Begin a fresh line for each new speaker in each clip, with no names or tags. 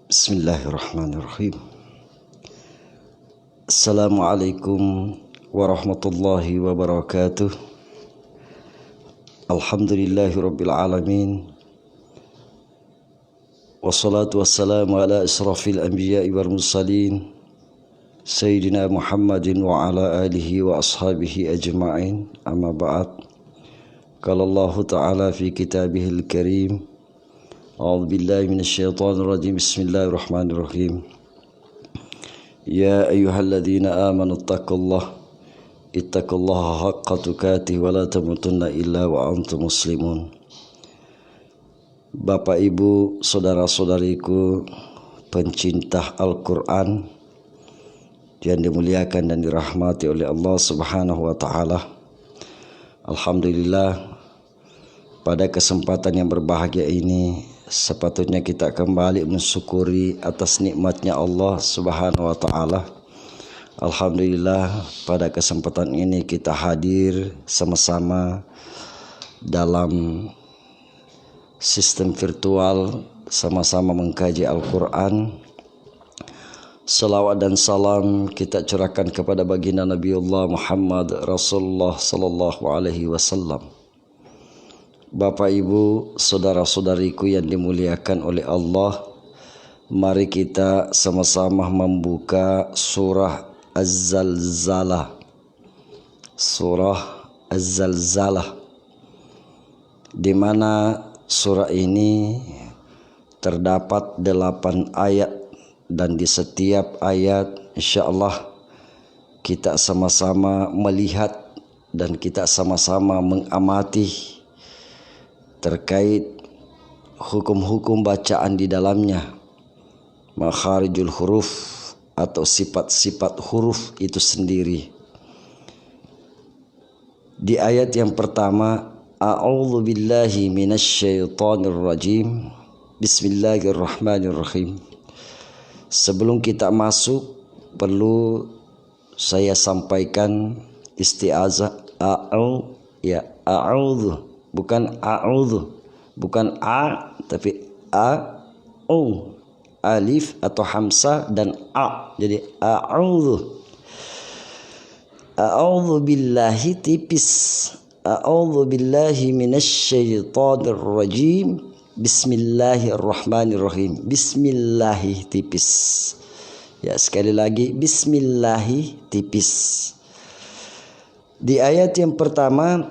Bismillahirrahmanirrahim. Assalamualaikum warahmatullahi wabarakatuh. Alhamdulillahirabbil alamin. Wassalatu wassalamu ala asrafil anbiya'i wal mursalin Sayyidina Muhammadin wa ala alihi wa ashabihi ajma'in. Amma ba'd. Qala Allah Ta'ala fi kitabihil karim. A'udzu billahi minasyaitonir rajim. Bismillahirrahmanirrahim. Ya ayyuhalladzina amanu ittaqullaha haqqa tuqatih wa la tamutunna illa wa antum muslimun. Bapak Ibu, saudara-saudariku pencinta Al-Qur'an yang dimuliakan dan dirahmati oleh Allah Subhanahu wa taala. Alhamdulillah, pada kesempatan yang berbahagia ini sepatutnya kita kembali mensyukuri atas nikmatnya Allah Subhanahu wa taala. Alhamdulillah, pada kesempatan ini kita hadir sama-sama dalam sistem virtual, sama-sama mengkaji Al-Qur'an. Salawat dan salam kita curahkan kepada baginda Nabiullah Muhammad Rasulullah sallallahu alaihi wasallam. Bapak Ibu, saudara-saudariku yang dimuliakan oleh Allah, mari kita sama-sama membuka surah Az-Zalzalah. Surah Az-Zalzalah, di mana surah ini terdapat 8 ayat, dan di setiap ayat insyaallah kita sama-sama melihat dan kita sama-sama mengamati terkait hukum-hukum bacaan di dalamnya, makharijul huruf atau sifat-sifat huruf itu sendiri. Di ayat yang pertama, a'udzu billahi minasyaitonir rajim. Bismillahirrahmanirrahim. Sebelum kita masuk, perlu saya sampaikan isti'azah. A'udzu, bukan a'udzu, bukan a tapi u, alif atau hamzah dan a, jadi a'udzu billahi tipis, a'udzu billahi minasyaitonir rajim. Bismillahirrahmanirrahim. Bismillahi tipis. Ya, sekali lagi bismillahi tipis. Di ayat yang pertama,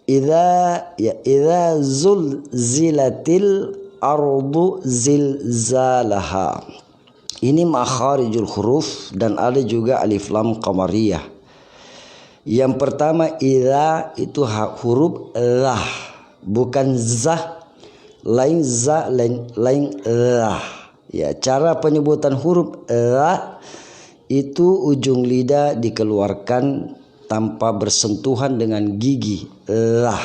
idza zulzilatil ardu zilzalaha. Ini makharijul huruf dan ada juga alif lam qamariyah. Yang pertama idza itu huruf lah, bukan zah. Lain za, lain lah. Ya, cara penyebutan huruf lah itu ujung lidah dikeluarkan tanpa bersentuhan dengan gigi. Lah.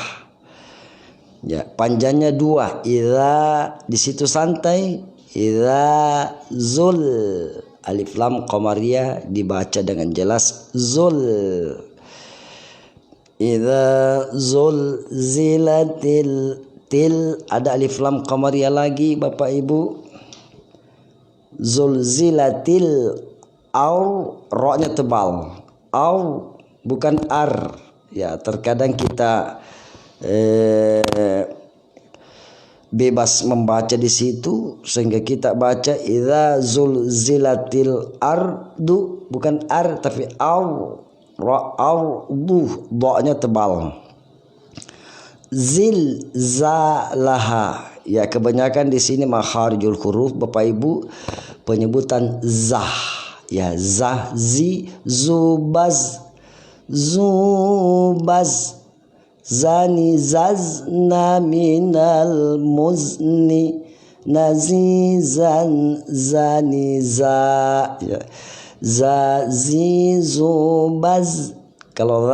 Ya, panjangnya 2. Idza di situ santai. Idza zul, alif lam qamariyah dibaca dengan jelas zul. Idza zul zilatil til, ada alif lam qamariyah lagi Bapak Ibu. Zulzilatil au, ro-nya tebal. Au bukan ar. Ya, terkadang kita bebas membaca di situ sehingga kita baca idza zulzilatil ardu, bukan ar tapi au. Ra'ardu, do-nya tebal. Zilzalaha. Ya, kebanyakan di sini makharijul huruf Bapak Ibu penyebutan zah. Ya, zah, zi, zubaz, zubaz, zani, zazna, minal muzni, nazizan, zani, za. Ya, za, zi, zubaz. Kalau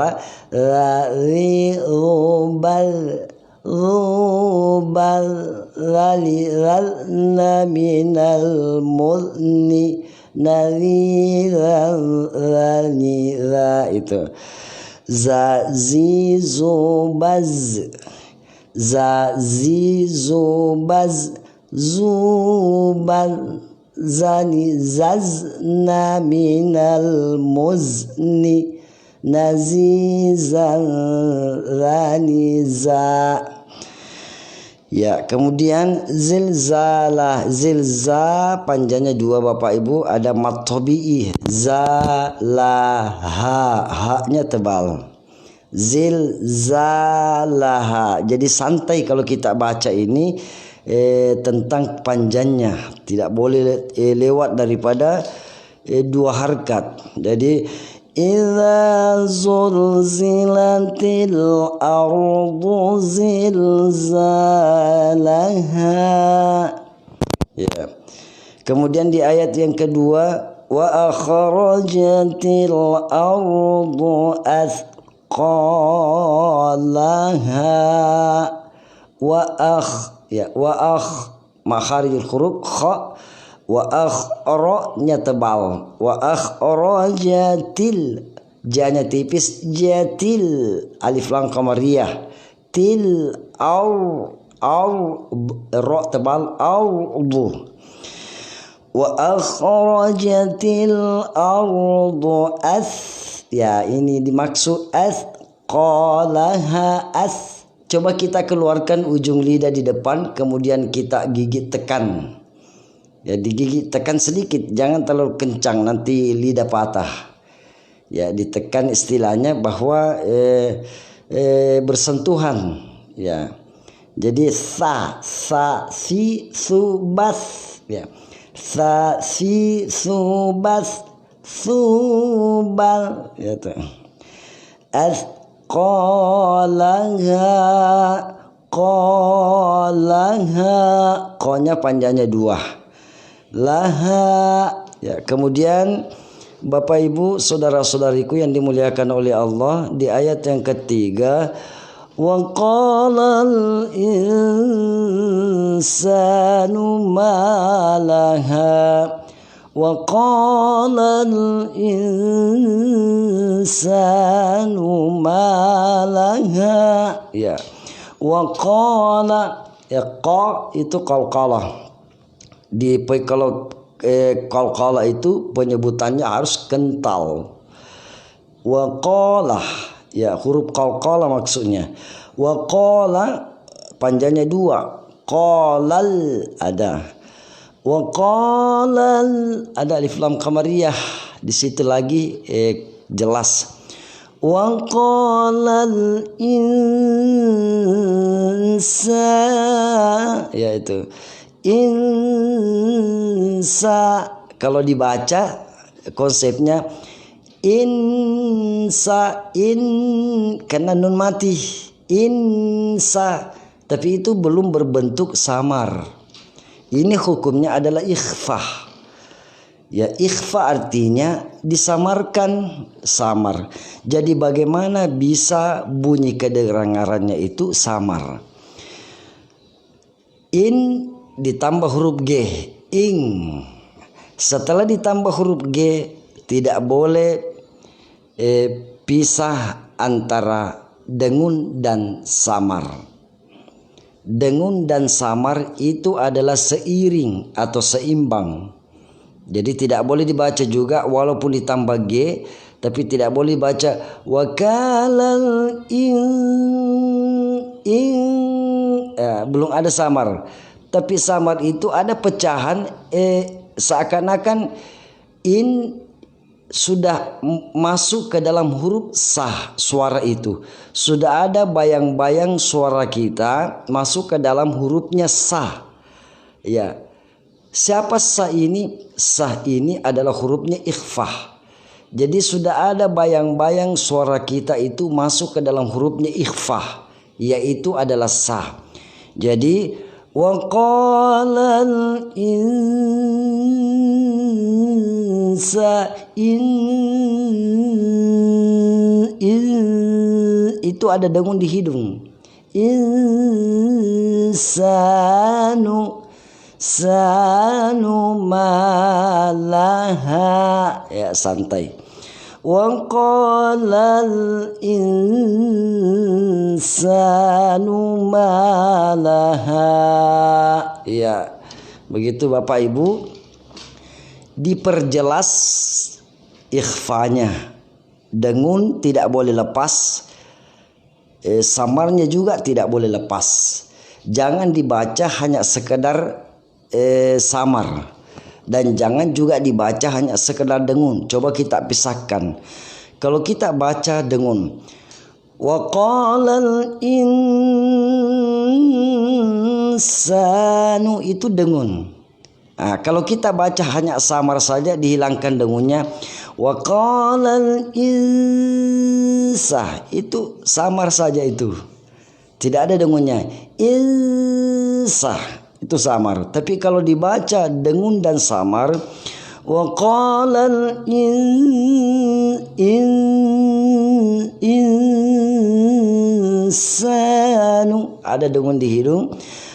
ri, rubal, rubal, lali, lalna, minal muzni, nariran, ranira. Itu za, zi, zubaz, za, zi, zubaz, zuban, zani zazna minal muzni nazizan zani za. Ya, kemudian zilzalah, zilza panjangnya 2 Bapak Ibu, ada mat tabi'i, zalaha, haknya tebal. Zilzalaha. Jadi santai kalau kita baca ini tentang panjangnya, tidak boleh lewat daripada 2 harkat. Jadi idza zulzilatil ardu zilzalaha. Ya. Kemudian di ayat yang kedua, wa akhrajatil ardu athqalaha. Wa makharijul huruf kha, wa akhra-nya tebal, wa akhrajatil, ja-nya tipis, jatil, alif lam qamariyah, til au ra tebal, ardu, wa akhrajatil ardu ya ini dimaksud athqalaha. Coba kita keluarkan ujung lidah di depan, kemudian kita gigit tekan. Ya, digigit tekan sedikit, jangan terlalu kencang nanti lidah patah. Ya, ditekan istilahnya bahwa bersentuhan. Ya, jadi si subas. Ya, si subas subal. Ya tuh. Qalaha, ko-nya panjangnya 2. Laha. Ya, kemudian Bapak Ibu, saudara-saudariku yang dimuliakan oleh Allah, di ayat yang ketiga, wa qalal insanu ma laha, wa qalal insanu ma laha. Ya, wa qala, ya qa itu qalqalah. Kalau qalqalah itu penyebutannya harus kental. Wa qala, ya huruf qalqalah maksudnya. Wa qala panjangnya 2. Qalal ada. Wa qalal ada alif lam qamariyah. Di situ lagi jelas. Wa qalal insa, ya itu. Insa kalau dibaca konsepnya insa, karena nun mati, insa, tapi itu belum berbentuk samar. Ini hukumnya adalah ikhfa. Ya, ikhfa artinya disamarkan, samar. Jadi bagaimana bisa bunyi kedengarannya itu samar? In ditambah huruf G, ing. Setelah ditambah huruf G, tidak boleh pisah antara dengun dan samar. Dengun dan samar itu adalah seiring atau seimbang. Jadi tidak boleh dibaca juga walaupun ditambah G, tapi tidak boleh baca wakalal belum ada samar. Tapi samar itu ada pecahan, seakan-akan in sudah masuk ke dalam huruf sah, suara itu sudah ada bayang-bayang suara kita masuk ke dalam hurufnya sah. Ya, siapa sah ini? Sah ini adalah hurufnya ikhfah. Jadi sudah ada bayang-bayang suara kita itu masuk ke dalam hurufnya ikhfah, yaitu adalah sah. Jadi wa qalal insa itu ada dengung di hidung. Insanu sanu malaha, ya santai. Wa qalal insanu malaha. Ya, begitu Bapak Ibu. diperjelas ikhfanya. Dengun tidak boleh lepas, samarnya juga tidak boleh lepas. Jangan dibaca hanya sekedar samar, dan jangan juga dibaca hanya sekedar dengun. Coba kita pisahkan. Kalau kita baca dengun, wa qalal insanu, itu dengun. Nah, kalau kita baca hanya samar saja, dihilangkan dengunnya. Wa qalal insah, itu samar saja, itu tidak ada dengunnya. Insah itu samar. Tapi kalau dibaca dengun dan samar, wa qalal insanu, ada dengun di hidung.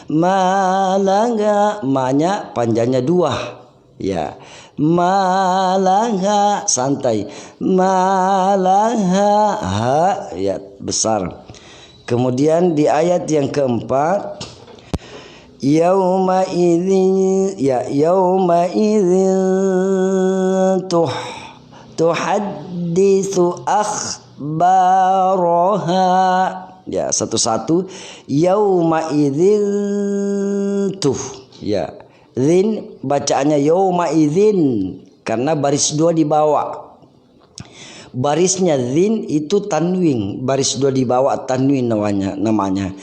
Malangha, ma-nya panjangnya 2, ya. Malangha santai. Malangha, ha ya besar. Kemudian di ayat yang keempat, yauma idzin, ya yauma idzin tuhadditsu akhbaraha. Ya, satu-satu. Yauma idzin tuh, ya. Zin bacaannya yauma idzin karena baris 2 di bawah. Barisnya zin itu tanwin, baris 2 di bawah tanwin namanya.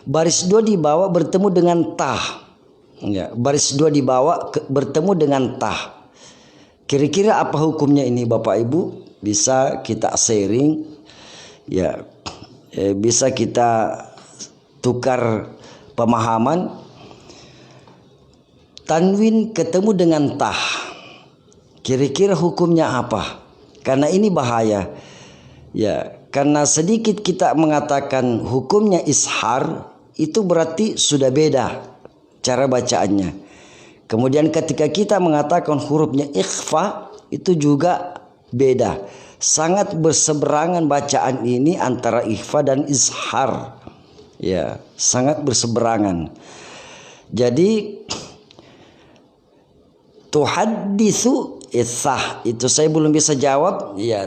Baris 2 di bawah bertemu dengan tah. Ya, baris 2 di bawah bertemu dengan tah. Kira-kira apa hukumnya ini Bapak Ibu? Bisa kita sharing, ya. Bisa kita tukar pemahaman. Tanwin ketemu dengan tah, kira-kira hukumnya apa? Karena ini bahaya, ya. Karena sedikit kita mengatakan hukumnya ishar, itu berarti sudah beda cara bacaannya. Kemudian ketika kita mengatakan hurufnya ikhfa, itu juga beda. Sangat berseberangan bacaan ini antara ikhfa dan izhar, ya, sangat berseberangan. Jadi tuhadditsu isah, itu saya belum bisa jawab, ya.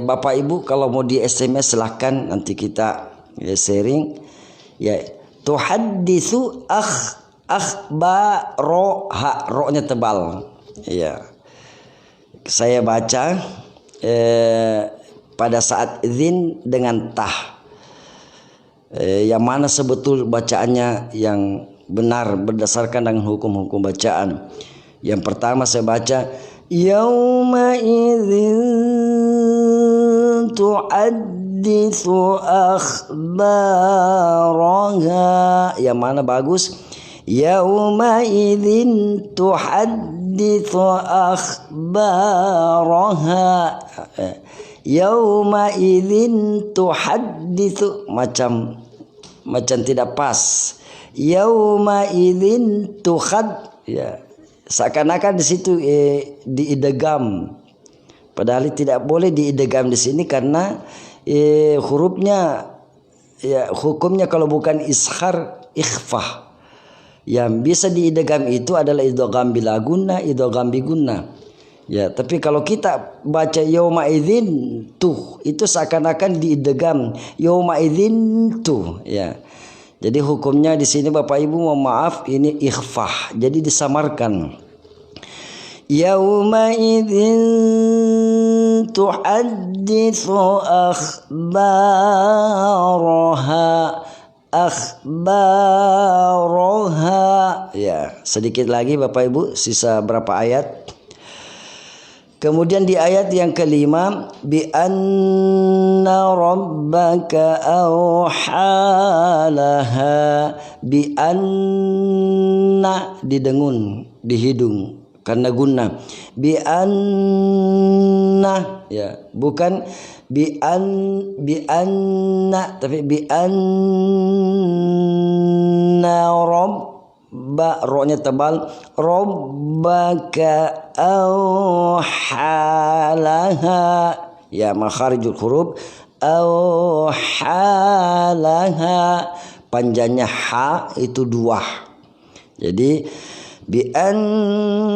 Bapak Ibu kalau mau di SMS silahkan, nanti kita sharing, ya. Tuhadditsu akhbaroha, ro-nya tebal, ya. Saya baca pada saat idzin dengan tah, yang mana sebetul bacaannya yang benar berdasarkan dengan hukum-hukum bacaan. Yang pertama saya baca yauma idzin tuhadditsu akhbaraha, yang mana bagus yauma idzin tuhadditsu akhbaraha. Yauma idzin tuhadditsu macam tidak pas. Yauma idzin ya, seakan-akan di situ diidgham, padahal tidak boleh diidgham di sini karena hurufnya, ya, hukumnya kalau bukan ishar ikhfah. Yang bisa diidgham itu adalah idgham bila gunna, idgham bi gunna. Ya, tapi kalau kita baca yauma idzin tuh, itu seakan-akan diidgham yauma idzin tuh, ya. Jadi hukumnya di sini Bapak Ibu mohon maaf, ini ikhfah, jadi disamarkan. Yauma idzin tuhadditsu akhbaraha, ya. Sedikit lagi Bapak Ibu, sisa berapa ayat. Kemudian di ayat yang kelima, bi anna rabbaka awhalaha, bi anna didengun di hidung karena gunna. Bi anna, ya, bukan bi anna, tapi bi anna ro-nya tebal, rabbaka awhalaha, ya, makharijul huruf awhalaha, panjangnya ha itu 2. Jadi bi anna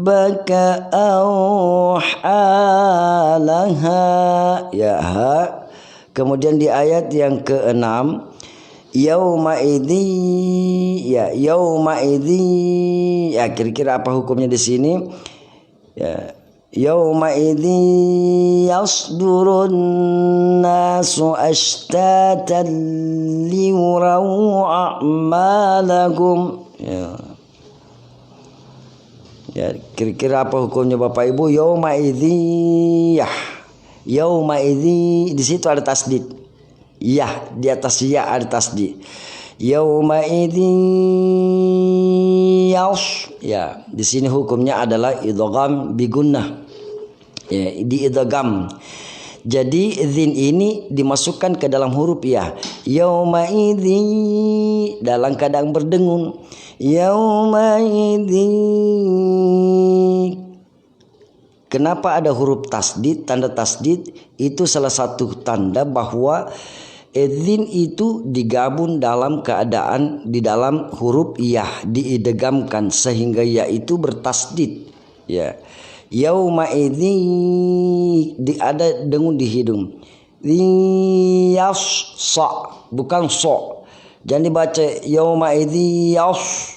rabbaka awhalaha. Ya, ha. Kemudian di ayat yang ke-6, yauma idzi, ya yauma idzi, ya kira-kira apa hukumnya di sini? Ya, yauma idzi yasdurun nasu ashtatan liyuraw a'malakum. Ya, kira-kira apa hukumnya Bapak Ibu? Yauma idzi, ya yauma idzi, di situ ada tasdid. Ya, di atas ya ada tasdid. Yauma idzi yas, ya di sini hukumnya adalah idgham bi gunnah. Ya, di idgham. Jadi dzin ini dimasukkan ke dalam huruf ya. Yauma idzi dalam keadaan berdengung. Yauma idzi. Kenapa ada huruf tasdid? Tanda tasdid itu salah satu tanda bahwa dzin itu digabung dalam keadaan di dalam huruf ya, diidgamkan sehingga ya itu bertasdid. Ya. Yauma idzi ada dengung di hidung. Yas sa, bukan so. Jangan dibaca yauma idzi yas,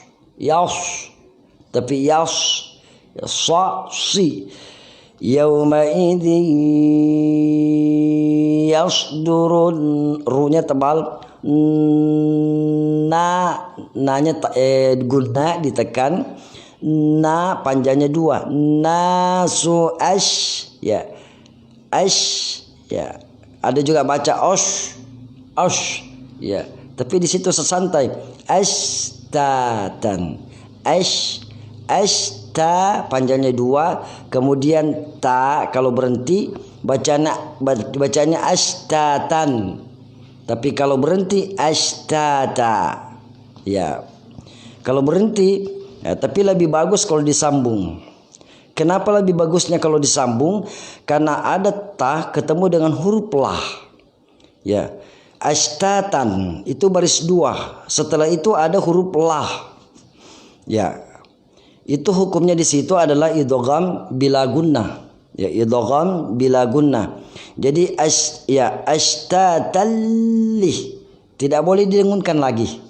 tapi yas sa si. Yauma idzi yasdurun, runya tebal, nanya guna ditekan, na panjangnya 2, nasu ash, ya ash, ya ada juga baca osh, ya tapi di situ sesantai, ashtatan, ta panjangnya 2, kemudian ta kalau berhenti bacanya ashtatan, tapi kalau berhenti ashtata. Ya, kalau berhenti ya, tapi lebih bagus kalau disambung. Kenapa lebih bagusnya kalau disambung? Karena ada ta ketemu dengan huruf lah. Ya, ashtatan itu baris 2. Setelah itu ada huruf lah. Ya. Itu hukumnya di situ adalah idgham bila gunnah. Ya, idgham bila gunnah. Jadi ashtatalih tidak boleh didengunkan lagi.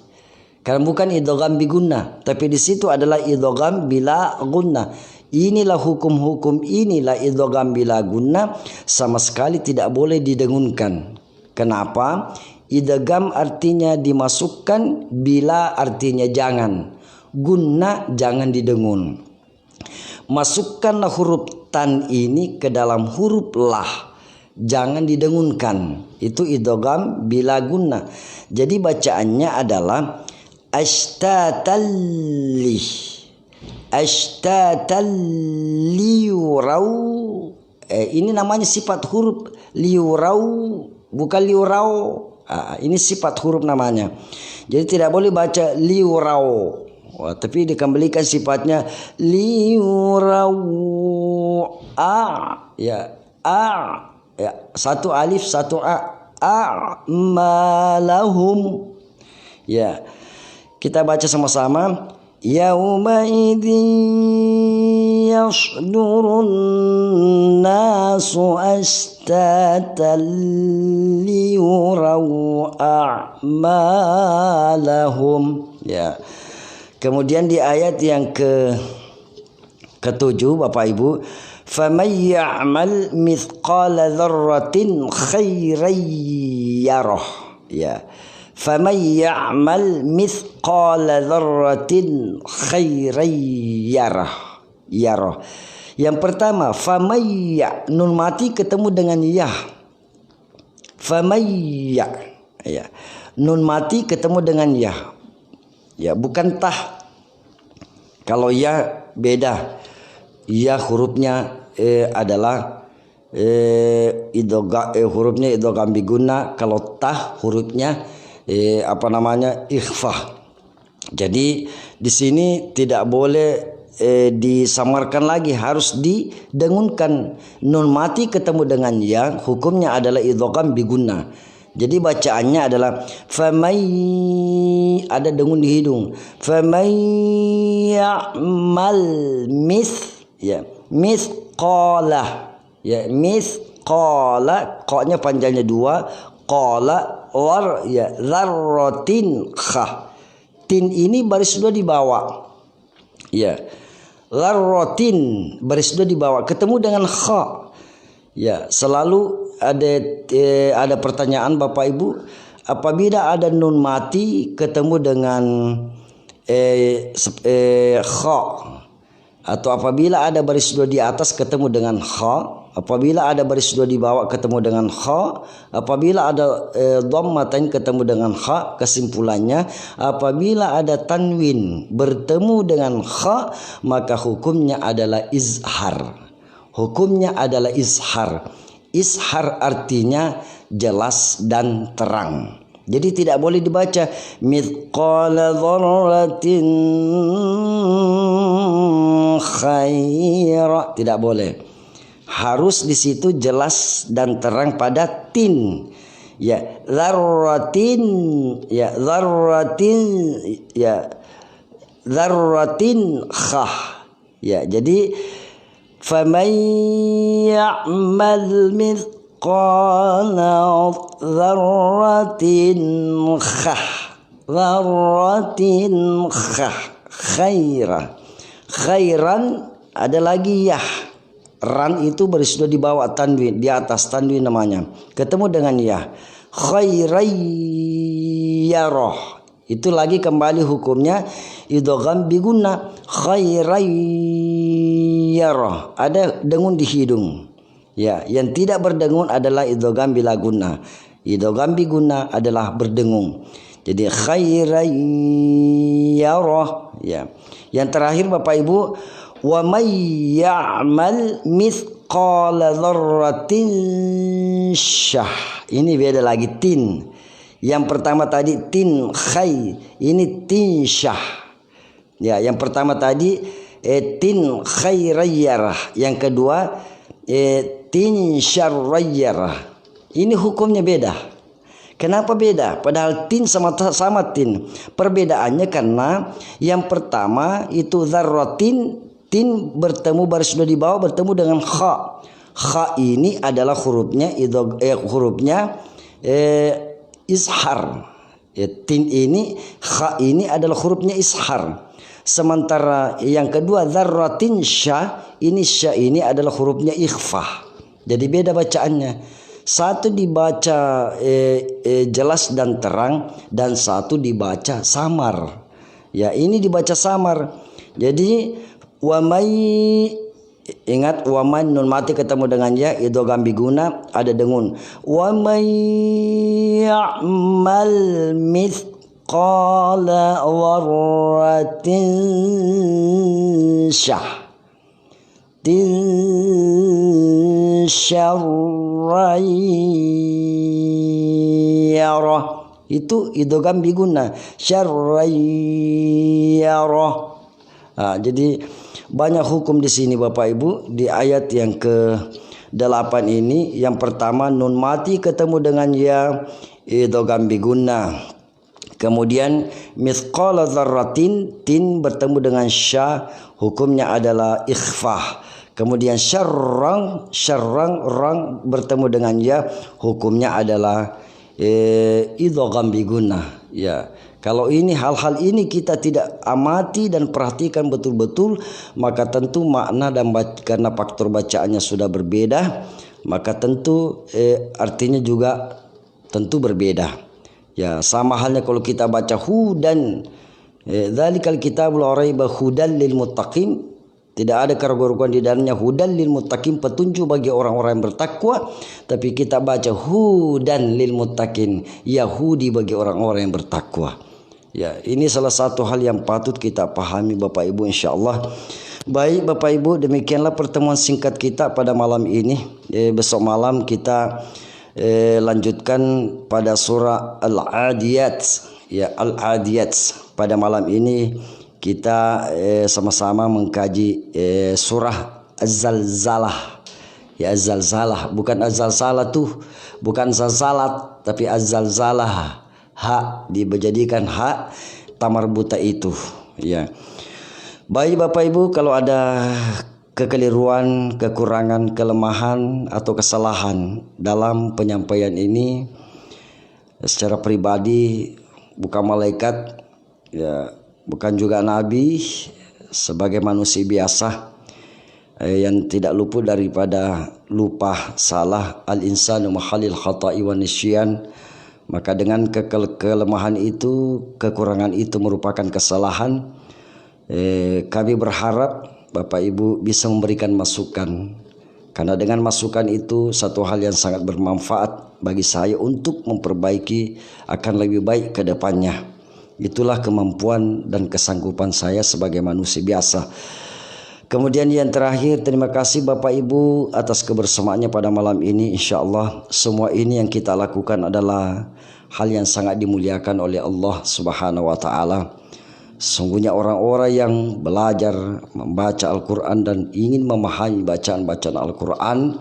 Karena bukan idgham bi gunnah, tapi di situ adalah idgham bila gunnah. Inilah hukum-hukum, inilah idgham bila gunnah, sama sekali tidak boleh didengunkan. Kenapa? Idgham artinya dimasukkan, bila artinya jangan. Guna jangan didengun. Masukkanlah huruf tan ini ke dalam huruf lah, jangan didengunkan. Itu idgham bila guna. Jadi bacaannya adalah ashtatalih, ashtatalliyurau. Ini namanya sifat huruf liurau, bukan liurau. Ini sifat huruf namanya. Jadi tidak boleh baca liurau. Tapi dikembalikan sifatnya liurau ya ya, satu alif satu malahum. Ya, kita baca sama-sama. Yauma idzi yasdurun nasu ashtatan liyurau a'malahum. Ya. Kemudian di ayat yang ke-7 Bapak Ibu, faman ya'mal mithqala dzarratin khairan yarah. Ya. Faman ya'mal mithqala dzarratin khairan yarah. Yang pertama, faman ya, nun mati ketemu dengan ya. Faman ya. Nun mati ketemu dengan ya. Ya, bukan tah. Kalau ya beda. Ya hurufnya adalah hurufnya idgham bi gunnah. Kalau tah hurufnya ikhfa. Jadi di sini tidak boleh disamarkan lagi, harus didengunkan. Nun mati ketemu dengan ya, hukumnya adalah idgham bi gunnah. Jadi bacaannya adalah famay, ada dengung di hidung. Famay ya'mal Ya, mithqala. Ya, mithqala, qa-nya panjangnya 2, qala war ya dzarratin kha. Tin ini baris 2 dibawa. Ya. Dzarratin baris 2 dibawa ketemu dengan kha. Ya, selalu ada pertanyaan Bapak Ibu, apabila ada nun mati ketemu dengan kha, atau apabila ada baris 2 di atas ketemu dengan kha, apabila ada baris 2 di bawah ketemu dengan kha, apabila ada dhammatain ketemu dengan kha, kesimpulannya apabila ada tanwin bertemu dengan kha maka hukumnya adalah izhar. Hukumnya adalah izhar. Izhar artinya jelas dan terang. Jadi tidak boleh dibaca mithqala dzarratin khaira, tidak boleh. Harus di situ jelas dan terang pada tin. Ya, dzarratin, ya dzarratin, ya dzarratin khah. Ya, jadi faman ya'mal mithqala dzarratin khaira. Khairan ada lagi ya. Ran itu baris 2 di bawah tanwin, di atas tanwin namanya. Ketemu dengan ya. Khairayyarah. Itu lagi kembali hukumnya idgham bi gunna. Khairayyarah. Ada dengun di hidung. Ya, yang tidak berdengung adalah idgham bila gunna. Idgham bi gunna adalah berdengung. Jadi khairayyarah. Ya. Yang terakhir Bapak Ibu, wa may ya'mal mithqala dzarratin syah. Ini beda lagi tin. Yang pertama tadi tin khay, ini tin syah. Ya, yang pertama tadi tin khairayyarah, yang kedua tin syarrayyarah. Ini hukumnya beda. Kenapa beda? Padahal tin sama tin. Perbedaannya karena yang pertama itu dzarratin, tin bertemu baris 2 di bawah bertemu dengan kha. Kha ini adalah hurufnya izhar. Ya, tin ini, kha ini adalah hurufnya izhar. Sementara yang kedua dzarratin syah, ini syah ini adalah hurufnya ikhfa. Jadi beda bacaannya. Satu dibaca jelas dan terang, dan satu dibaca samar. Ya, ini dibaca samar. Jadi ingat wamai nun mati ketemu dengan ya idgham bi guna ada dengun. Wa may ya'mal mithqala dzarratin syah tin syarrayyarah. Itu idgham bi guna syarrayyarah. Jadi banyak hukum di sini Bapak Ibu di ayat yang ke-8 ini. Yang pertama nun mati ketemu dengan ya idgham bi gunna. Kemudian mithqala dzarratin tin bertemu dengan sya, hukumnya adalah ikhfah. Kemudian syarrang rang bertemu dengan ya, hukumnya adalah idgham bi gunna. Ya. Kalau ini hal-hal ini kita tidak amati dan perhatikan betul-betul, maka tentu makna dan karena faktor bacaannya sudah berbeda, maka tentu artinya juga tentu berbeda. Ya, sama halnya kalau kita baca hudan, dzalikal kitabul la raiba hudan lil muttaqin, tidak ada keraguan di dalamnya, hudan lil muttaqin, petunjuk bagi orang-orang yang bertakwa. Tapi kita baca hudan lil muttaqin, Yahudi bagi orang-orang yang bertakwa. Ya, ini salah satu hal yang patut kita pahami Bapak Ibu, insyaallah. Baik Bapak Ibu, demikianlah pertemuan singkat kita pada malam ini. Besok malam kita lanjutkan pada surah Al-Adiyat. Ya, Al-Adiyat. Pada malam ini kita sama-sama mengkaji surah Az-Zalzalah. Ya, Az-Zalzalah, bukan Az-Zalzalah tuh, bukan zalzalat, tapi Az-Zalzalah. Hak dijadikan hak tamar buta itu. Ya. Baik Bapak Ibu, kalau ada kekeliruan, kekurangan, kelemahan atau kesalahan dalam penyampaian ini secara pribadi, bukan malaikat, ya, bukan juga nabi, sebagai manusia biasa yang tidak luput daripada lupa, salah, al-insanu mahalil khata'i wa nisyan. Maka dengan kelemahan itu, kekurangan itu merupakan kesalahan. Kami berharap Bapak Ibu bisa memberikan masukan, karena dengan masukan itu satu hal yang sangat bermanfaat bagi saya untuk memperbaiki akan lebih baik ke depannya. Itulah kemampuan dan kesanggupan saya sebagai manusia biasa. Kemudian yang terakhir, terima kasih Bapak Ibu atas kebersamaannya pada malam ini. Insya Allah semua ini yang kita lakukan adalah hal yang sangat dimuliakan oleh Allah Subhanahu wa Ta'ala. Sungguhnya orang-orang yang belajar membaca Al-Quran dan ingin memahami bacaan-bacaan Al-Quran,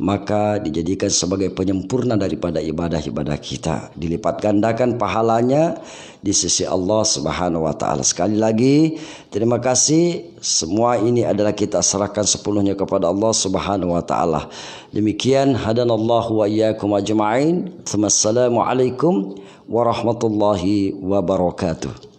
maka dijadikan sebagai penyempurna daripada ibadah-ibadah kita, dilipat gandakan pahalanya di sisi Allah Subhanahu wa Ta'ala. Sekali lagi terima kasih. Semua ini adalah kita serahkan sepenuhnya kepada Allah Subhanahu wa Ta'ala. Demikian, hadanallahu wa iyyakum ajma'in. Assalamualaikum warahmatullahi wabarakatuh.